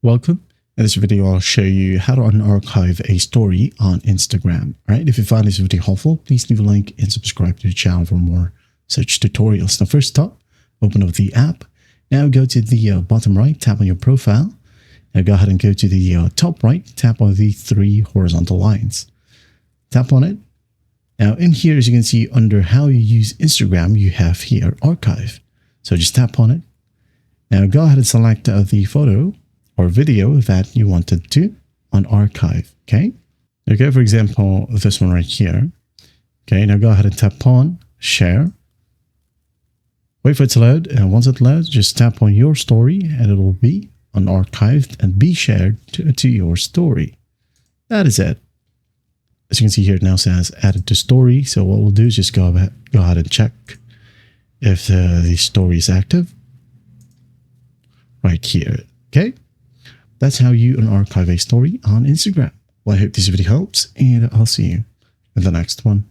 Welcome. In this video, I'll show you how to unarchive a story on Instagram. All right. If you find this video helpful, please leave a like and subscribe to the channel for more such tutorials. Now, first up, open up the app. Now go to the bottom right, tap on your profile. Now go ahead and go to the top right, tap on the three horizontal lines. Tap on it. Now in here, as you can see, under how you use Instagram, you have here archive. So just tap on it. Now go ahead and select the photo or video that you wanted to unarchive. Okay. Okay. For example, this one right here. Okay. Now go ahead and tap on share. Wait for it to load. And once it loads, just tap on your story and it will be unarchived and be shared to your story. That is it. As you can see here, it now says added to story. So what we'll do is just go ahead and check if the story is active right here. Okay. That's how you unarchive a story on Instagram. Well, I hope this video helps, and I'll see you in the next one.